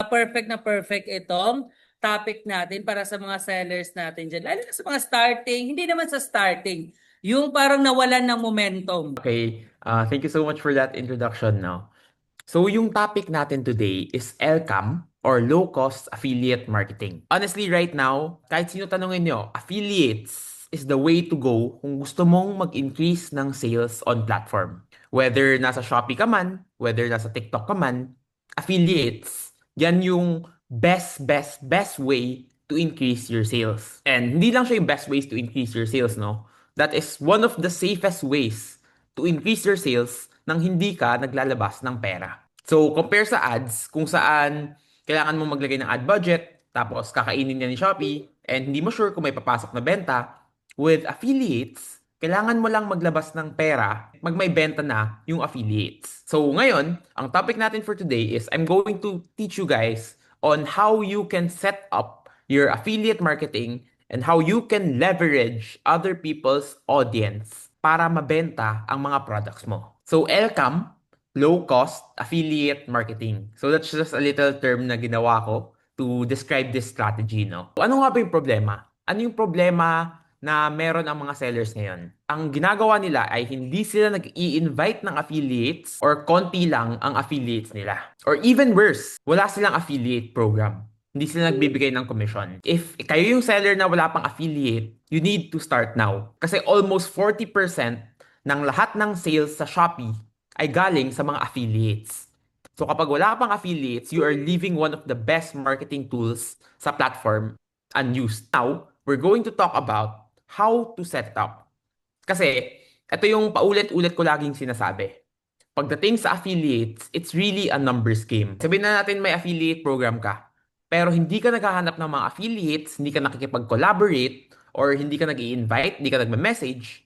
perfect na perfect itong topic natin para sa mga sellers natin dyan. Lalo na sa mga starting, hindi naman sa starting, yung parang nawalan ng momentum. Okay, thank you so much for that introduction now. So yung topic natin today is LCAM or Low Cost Affiliate Marketing. Honestly, right now, kahit sino tanongin nyo, affiliates is the way to go kung gusto mong mag-increase ng sales on platform. Whether nasa Shopee ka man, whether nasa TikTok ka man, affiliates, yan yung best way to increase your sales. And hindi lang siya yung best ways to increase your sales, no? That is one of the safest ways to increase your sales nang hindi ka naglalabas ng pera. So, compare sa ads, kung saan kailangan mo maglagay ng ad budget, tapos kakainin niya ni Shopee, and hindi mo sure kung may papasok na benta, with affiliates, kailangan mo lang maglabas ng pera, may benta na yung affiliates. So, ngayon, ang topic natin for today is I'm going to teach you guys on how you can set up your affiliate marketing and how you can leverage other people's audience para mabenta ang mga products mo. So, LCAM, Low Cost Affiliate Marketing. So, that's just a little term na ginawa ko to describe this strategy, no? So, ano nga ba yung problema? Ano yung problema na meron ang mga sellers ngayon? Ang ginagawa nila ay hindi sila nag-i-invite ng affiliates or konti lang ang affiliates nila. Or even worse, wala silang affiliate program. Hindi sila nagbibigay ng commission. If kayo yung seller na wala pang affiliate, you need to start now. Kasi almost 40% ng lahat ng sales sa Shopee ay galing sa mga affiliates. So kapag wala ka pang affiliates, you are leaving one of the best marketing tools sa platform unused. Now, we're going to talk about how to set it up. Kasi ito yung paulit-ulit ko laging sinasabi. Pagdating sa affiliates, it's really a numbers game. Sabihin na natin may affiliate program ka, pero hindi ka naghahanap ng mga affiliates, hindi ka nakikipag-collaborate, or hindi ka nag-i-invite, hindi ka nagme-message,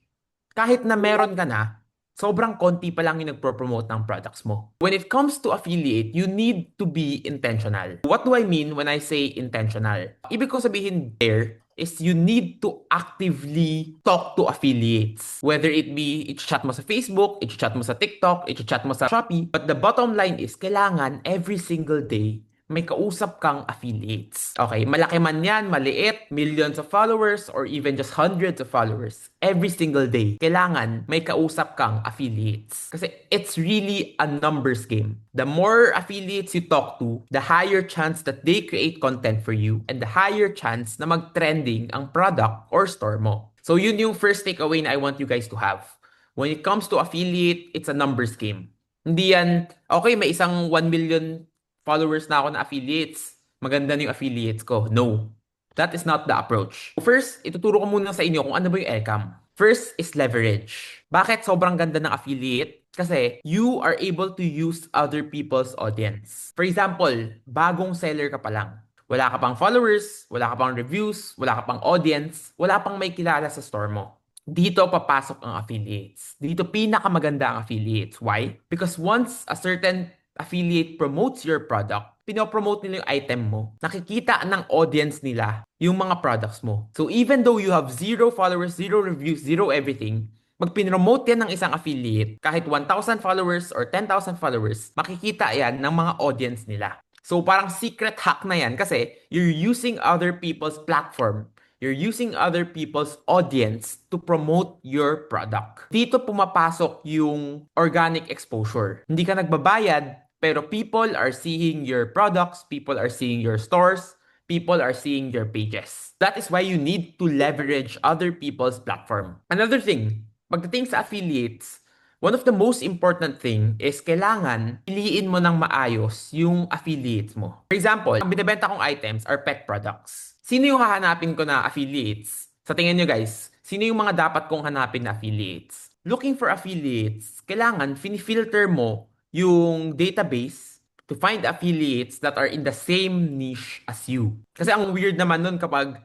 kahit na meron ka na, sobrang konti pa lang yung nagpro-promote ng products mo. When it comes to affiliate, you need to be intentional. What do I mean when I say intentional? Ibig ko sabihin there is you need to actively talk to affiliates. Whether it be i-chat mo sa Facebook, i-chat mo sa TikTok, i-chat mo sa Shopee. But the bottom line is, kailangan every single day may kausap kang affiliates. Okay, malaki man yan, maliit, millions of followers, or even just hundreds of followers. Every single day, kailangan may kausap kang affiliates. Kasi it's really a numbers game. The more affiliates you talk to, the higher chance that they create content for you, and the higher chance na mag-trending ang product or store mo. So yun yung first takeaway na I want you guys to have. When it comes to affiliate, it's a numbers game. Hindi yan, okay, may isang 1 million followers na ako na affiliates. Maganda na yung affiliates ko. No. That is not the approach. First, ituturo ko muna sa inyo kung ano ba yung LCAM. First is leverage. Bakit sobrang ganda ng affiliate? Kasi you are able to use other people's audience. For example, bagong seller ka pa lang. Wala ka pang followers, wala ka pang reviews, wala ka pang audience, wala pang may kilala sa store mo. Dito papasok ang affiliates. Dito pinakamaganda ang affiliates. Why? Because once a certain affiliate promotes your product, pinopromote nila yung item mo, nakikita ng audience nila yung mga products mo. So even though you have zero followers, zero reviews, zero everything, pag pinromote yan ng isang affiliate, kahit 1,000 followers or 10,000 followers, makikita yan ng mga audience nila. So parang secret hack na yan kasi you're using other people's platform. You're using other people's audience to promote your product. Dito pumapasok yung organic exposure. Hindi ka nagbabayad, pero people are seeing your products, people are seeing your stores, people are seeing your pages. That is why you need to leverage other people's platform. Another thing, pagdating sa affiliates, one of the most important thing is kailangan piliin mo ng maayos yung affiliates mo. For example, ang binibenta kong items are pet products. Sino yung hahanapin ko na affiliates? Sa tingin nyo guys, sino yung mga dapat kong hanapin na affiliates? Looking for affiliates, kailangan filter mo yung database to find affiliates that are in the same niche as you. Kasi ang weird naman nun kapag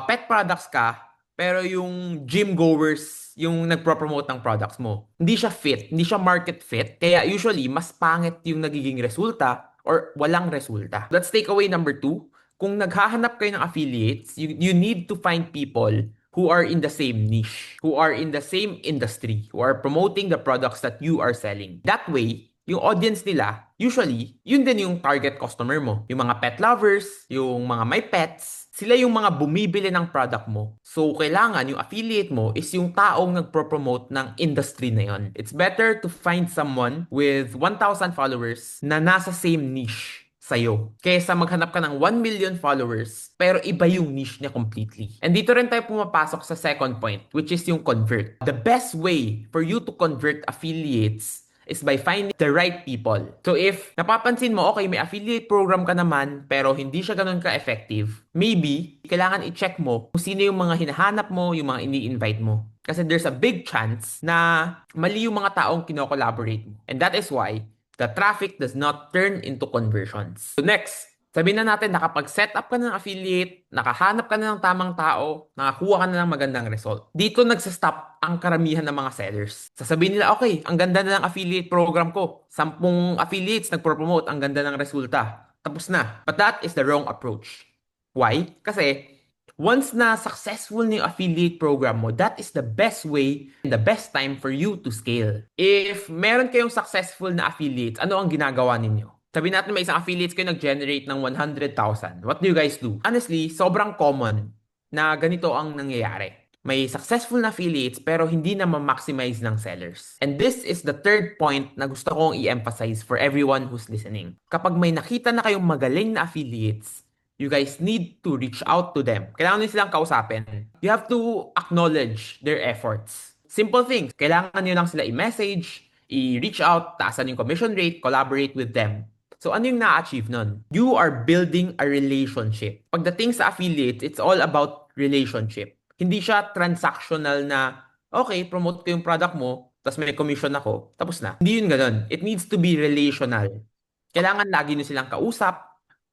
pet products ka, pero yung gym goers yung nagpro-promote ng products mo. Hindi siya fit, hindi siya market fit. Kaya usually, mas pangit yung nagiging resulta or walang resulta. That's takeaway number 2. Kung naghahanap kayo ng affiliates, you need to find people who are in the same niche, who are in the same industry, who are promoting the products that you are selling. That way, yung audience nila, usually, yun din yung target customer mo. Yung mga pet lovers, yung mga may pets, sila yung mga bumibili ng product mo. So, kailangan yung affiliate mo is yung taong nagpro-promote ng industry na yun. It's better to find someone with 1,000 followers na nasa same niche sa'yo. Kaysa maghanap ka ng 1 million followers, pero iba yung niche niya completely. And dito rin tayo pumapasok sa second point, which is yung convert. The best way for you to convert affiliates is by finding the right people. So if napapansin mo, okay, may affiliate program ka naman, pero hindi siya ganun ka-effective, maybe, kailangan i-check mo kung sino yung mga hinahanap mo, yung mga ini-invite mo. Kasi there's a big chance na mali yung mga taong kino-collaborate mo. And that is why the traffic does not turn into conversions. So next, sabihin na natin nakapag-set up ka ng affiliate, nakahanap ka na ng tamang tao, nakakuha ka na ng magandang result. Dito nagsastop ang karamihan ng mga sellers. Sasabihin nila, okay, ang ganda na ng affiliate program ko. 10 affiliates nagpo-promote, ang ganda ng resulta. Tapos na. But that is the wrong approach. Why? Kasi once na successful na yung affiliate program mo, that is the best way and the best time for you to scale. If meron kayong successful na affiliates, ano ang ginagawa ninyo? Sabihin natin may isang affiliates kayo nag-generate ng 100,000. What do you guys do? Honestly, sobrang common na ganito ang nangyayari. May successful na affiliates pero hindi na ma-maximize ng sellers. And this is the third point na gusto kong i-emphasize for everyone who's listening. Kapag may nakita na kayong magaling na affiliates, you guys need to reach out to them. Kailangan nyo silang kausapin. You have to acknowledge their efforts. Simple things. Kailangan nyo lang sila i-message, i-reach out, taasan yung commission rate, collaborate with them. So ano yung na-achieve nun? You are building a relationship. Pagdating sa affiliate, it's all about relationship. Hindi siya transactional na, okay, promote ko yung product mo, tapos may commission ako, tapos na. Hindi yun ganun. It needs to be relational. Kailangan lagi nyo silang kausap,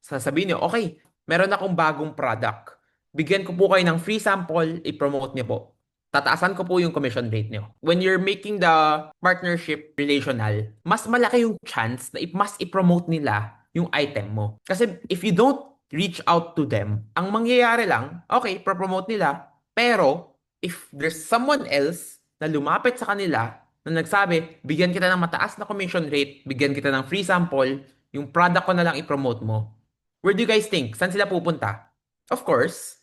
sasabihin nyo, okay, meron akong bagong product. Bigyan ko po kayo ng free sample, i-promote niyo po. Tataasan ko po yung commission rate niyo. When you're making the partnership relational, mas malaki yung chance na mas i-promote nila yung item mo. Kasi if you don't reach out to them, ang mangyayari lang, okay, pro-promote nila, pero if there's someone else na lumapit sa kanila na nagsabi, bigyan kita ng mataas na commission rate, bigyan kita ng free sample, yung product ko na lang i-promote mo, where do you guys think? Saan sila pupunta? Of course,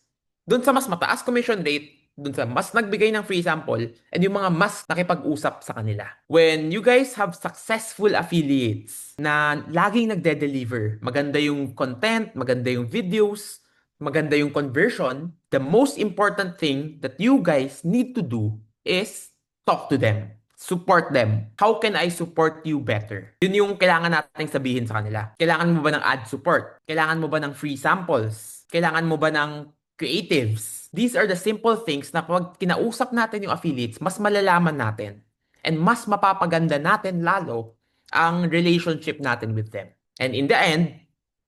dun sa mas mataas commission rate, dun sa mas nagbigay ng free sample, and yung mga mas nakipag-usap sa kanila. When you guys have successful affiliates na laging nagde-deliver, maganda yung content, maganda yung videos, maganda yung conversion, the most important thing that you guys need to do is talk to them. Support them. How can I support you better? Yun yung kailangan nating sabihin sa kanila. Kailangan mo ba ng ad support? Kailangan mo ba ng free samples? Kailangan mo ba ng creatives? These are the simple things na pag kinausap natin yung affiliates, mas malalaman natin. And mas mapapaganda natin lalo ang relationship natin with them. And in the end,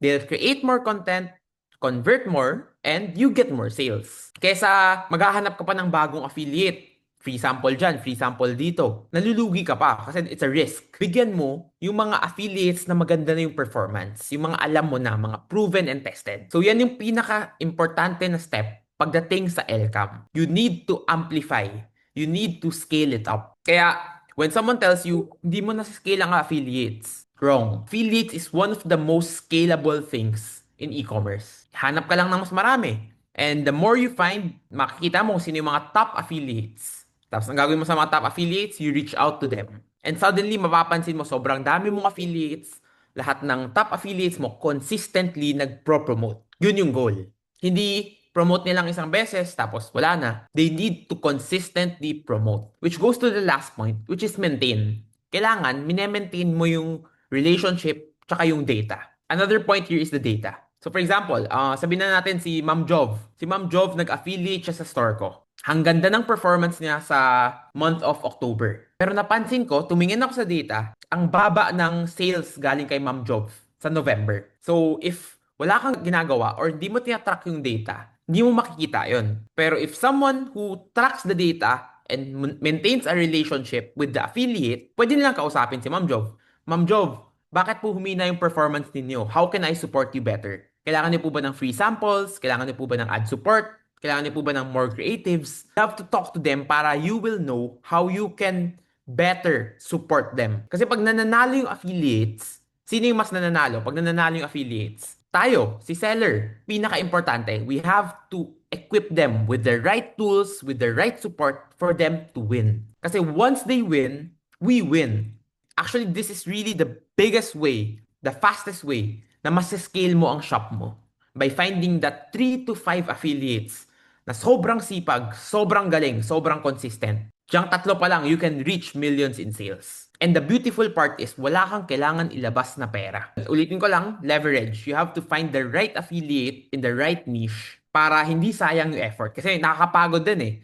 they'll create more content, convert more, and you get more sales. Kesa maghahanap ka pa ng bagong affiliate, free sample dyan, free sample dito. Nalulugi ka pa kasi it's a risk. Bigyan mo yung mga affiliates na maganda na yung performance. Yung mga alam mo na, mga proven and tested. So yan yung pinaka-importante na step pagdating sa LCAM. You need to amplify. You need to scale it up. Kaya when someone tells you, hindi mo na-scale ang affiliates, wrong. Affiliates is one of the most scalable things in e-commerce. Hanap ka lang ng mas marami. And the more you find, makikita mo kung sino yung mga top affiliates. Tapos ang gagawin mo sa mga top affiliates, you reach out to them. And suddenly, mapapansin mo, sobrang dami mong affiliates. Lahat ng top affiliates mo consistently nagpro-promote. Yun yung goal. Hindi promote nilang isang beses, tapos wala na. They need to consistently promote. Which goes to the last point, which is maintain. Kailangan, minemaintain mo yung relationship tsaka yung data. Another point here is the data. So for example, sabihin na natin si Ma'am Jov. Si Ma'am Jov nag-affiliate siya sa store ko. Ang ganda ng performance niya sa month of October. Pero napansin ko, tumingin ako sa data, ang baba ng sales galing kay Ma'am Jov sa November. So if wala kang ginagawa or di mo tinatrack yung data, hindi mo makikita yon. Pero if someone who tracks the data and maintains a relationship with the affiliate, pwede nilang kausapin si Ma'am Jov. Ma'am Jov, bakit po humina yung performance ninyo? How can I support you better? Kailangan niyo po ba ng free samples? Kailangan niyo po ba ng ad support? Kailangan niyo po ba ng more creatives? You have to talk to them para you will know how you can better support them. Kasi pag nananalo yung affiliates, sino yung mas nananalo? Pag nananalo yung affiliates, tayo, si seller. Pinaka-importante, we have to equip them with the right tools, with the right support for them to win. Kasi once they win, we win. Actually, this is really the biggest way, the fastest way na mas-scale mo ang shop mo by finding that 3 to 5 affiliates na sobrang sipag, sobrang galing, sobrang consistent. Diyang tatlo pa lang, you can reach millions in sales. And the beautiful part is, wala kang kailangan ilabas na pera. Ulitin ko lang, leverage. You have to find the right affiliate in the right niche para hindi sayang yung effort. Kasi nakakapagod din eh.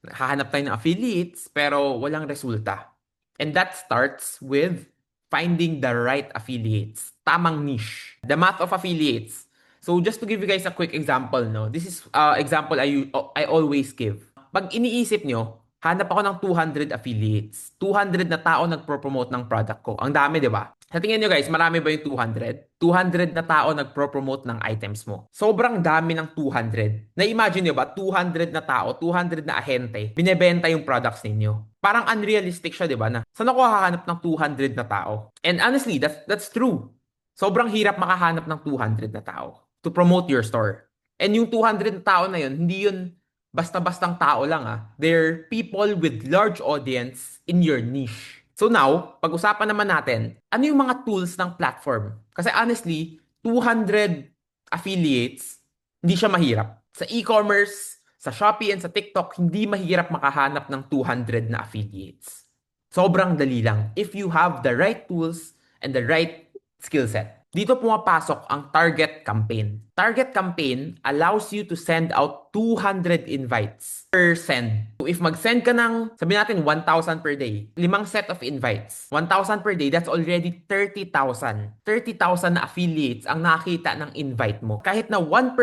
Hahanap tayo ng affiliates, pero walang resulta. And that starts with finding the right affiliates. Tamang niche. The math of affiliates. So just to give you guys a quick example, no? This is example I always give. Pag iniisip nyo, hanap ako ng 200 affiliates. 200 na tao nagpro-promote ng product ko. Ang dami, di ba? Sa tingin nyo guys, marami ba yung 200? 200 na tao nagpro-promote ng items mo. Sobrang dami ng 200. Na-imagine nyo ba, 200 na tao, 200 na ahente, binebenta yung products ninyo. Parang unrealistic siya, di ba? Na, saan ako hahanap ng 200 na tao? And honestly, that's true. Sobrang hirap makahanap ng 200 na tao to promote your store. And yung 200 na tao na yun, hindi yun basta-bastang tao lang ah. They're people with large audience in your niche. So now, pag-usapan naman natin, ano yung mga tools ng platform? Kasi honestly, 200 affiliates, hindi siya mahirap. Sa e-commerce, sa Shopee and sa TikTok, hindi mahirap makahanap ng 200 na affiliates. Sobrang dali lang if you have the right tools and the right skill set. Dito pumapasok ang target campaign. Target campaign allows you to send out 200 invites per send. So if mag-send ka ng, sabi natin 1,000 per day, 5 set of invites. 1,000 per day, that's already 30,000. 30,000 na affiliates ang nakita ng invite mo. Kahit na 1%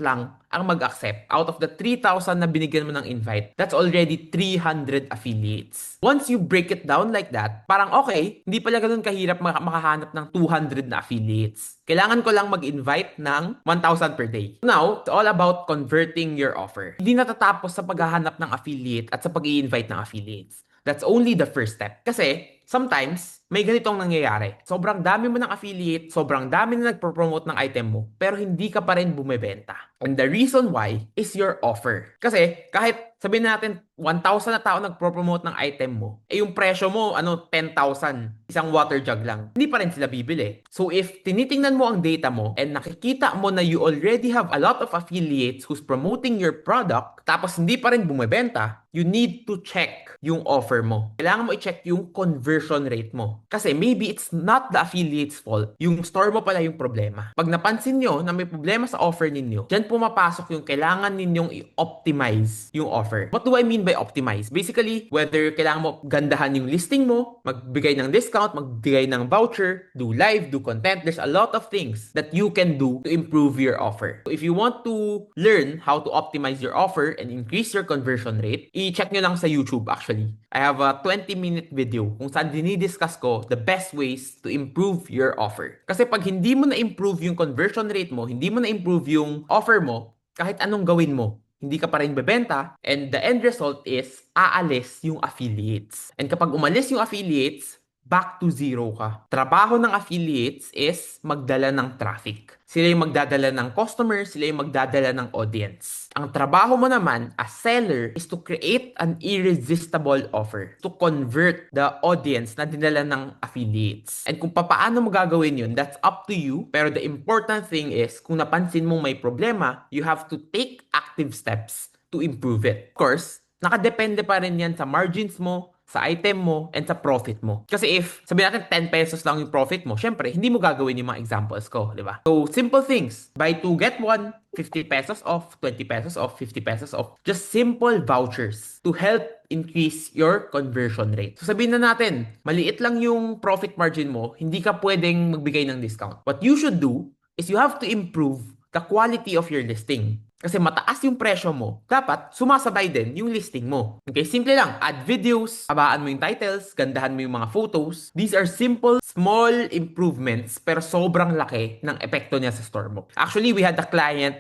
lang ang mag-accept out of the 3,000 na binigyan mo ng invite, that's already 300 affiliates. Once you break it down like that, parang okay, hindi pala ganun kahirap makahanap ng 200 na affiliates. Kailangan ko lang mag-invite ng 1,000 per day. Now, it's all about converting your offer. Hindi natatapos sa paghahanap ng affiliate at sa pag-i-invite ng affiliates. That's only the first step. Kasi, sometimes, may ganitong nangyayari. Sobrang dami mo ng affiliate, sobrang dami na nagpo-promote ng item mo, pero hindi ka pa rin bumebenta. And the reason why is your offer. Kasi, kahit sabihin natin, 1,000 na tao nagpo-promote ng item mo, eh yung presyo mo, 10,000. Isang water jug lang. Hindi pa rin sila bibili. So if tinitingnan mo ang data mo and nakikita mo na you already have a lot of affiliates who's promoting your product, tapos hindi pa rin bumebenta, you need to check yung offer mo. Kailangan mo i-check yung conversion rate mo. Kasi maybe it's not the affiliate's fault. Yung store mo pala yung problema. Pag napansin nyo na may problema sa offer ninyo, dyan pumapasok yung kailangan ninyong i-optimize yung offer. What do I mean by optimize? Basically, whether kailangan mo gandahan yung listing mo, magbigay ng discount, magbigay ng voucher, do live, do content. There's a lot of things that you can do to improve your offer. So if you want to learn how to optimize your offer and increase your conversion rate, i-check nyo lang sa YouTube actually. I have a 20-minute video kung saan dinidiscuss ko the best ways to improve your offer. Kasi pag hindi mo na-improve yung conversion rate mo, hindi mo na-improve yung offer mo, kahit anong gawin mo, hindi ka pa rin bebenta, and the end result is aalis yung affiliates. And kapag umalis yung affiliates, back to zero ka. Trabaho ng affiliates is magdala ng traffic. Sila yung magdadala ng customers, sila yung magdadala ng audience. Ang trabaho mo naman as seller is to create an irresistible offer to convert the audience na dinala ng affiliates. And kung paano mo gagawin yun, that's up to you. Pero the important thing is, kung napansin mong may problema, you have to take active steps to improve it. Of course, nakadepende pa rin yan sa margins mo, sa item mo, and sa profit mo. Kasi if, sabihin natin 10 pesos lang yung profit mo, syempre, hindi mo gagawin yung mga examples ko, di ba? So, simple things. Buy 2, get 1, 50 pesos off, 20 pesos off, 50 pesos off. Just simple vouchers to help increase your conversion rate. So, sabihin na natin, maliit lang yung profit margin mo, hindi ka pwedeng magbigay ng discount. What you should do is you have to improve the quality of your listing. Kasi mataas yung presyo mo, dapat sumasabay din yung listing mo. Okay, simple lang. Add videos, habaan mo yung titles, gandahan mo yung mga photos. These are simple, small improvements pero sobrang laki ng epekto niya sa store mo. Actually, we had a client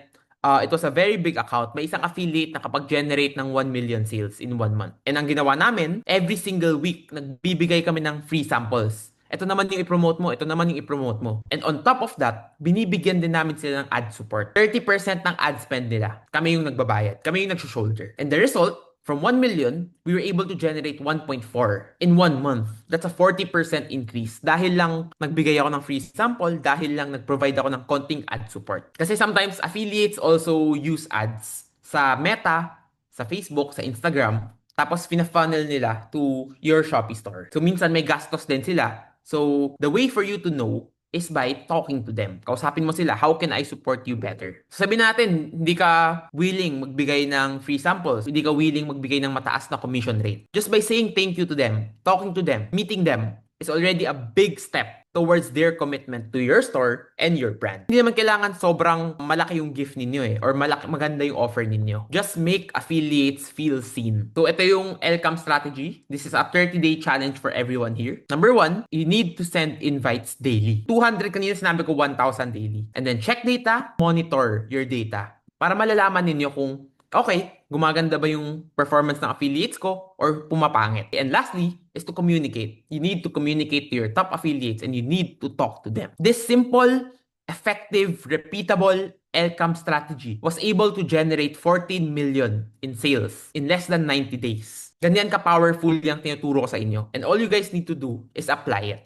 It was a very big account. May isang affiliate na kapag-generate ng 1 million sales in 1 month. And ang ginawa namin, every single week, nagbibigay kami ng free samples. Ito naman yung i-promote mo, ito naman yung i-promote mo. And on top of that, binibigyan din namin sila ng ad support. 30% ng ad spend nila, kami yung nagbabayad. Kami yung nag-shoulder. And the result, from 1 million, we were able to generate 1.4 in 1 month. That's a 40% increase. Dahil lang nagbigay ako ng free sample, dahil lang nag-provide ako ng konting ad support. Kasi sometimes affiliates also use ads sa Meta, sa Facebook, sa Instagram, tapos fina-funnel nila to your Shopee store. So minsan may gastos din sila. So the way for you to know is by talking to them. Kausapin mo sila, how can I support you better? So sabi natin, hindi ka willing magbigay ng free samples, hindi ka willing magbigay ng mataas na commission rate. Just by saying thank you to them, talking to them, meeting them, is already a big step towards their commitment to your store and your brand. Hindi naman kailangan sobrang malaki yung gift ninyo or maganda yung offer ninyo. Just make affiliates feel seen. So ito yung LCAM strategy. This is a 30-day challenge for everyone here. Number 1, you need to send invites daily. 200 kanina sinabi ko 1,000 daily. And then check data, monitor your data. Para malalaman ninyo kung okay, gumaganda ba yung performance ng affiliates ko or pumapangit? And lastly, is to communicate. You need to communicate to your top affiliates and you need to talk to them. This simple, effective, repeatable LCAM strategy was able to generate 14 million in sales in less than 90 days. Ganyan ka-powerful yung tinuturo ko sa inyo. And all you guys need to do is apply it.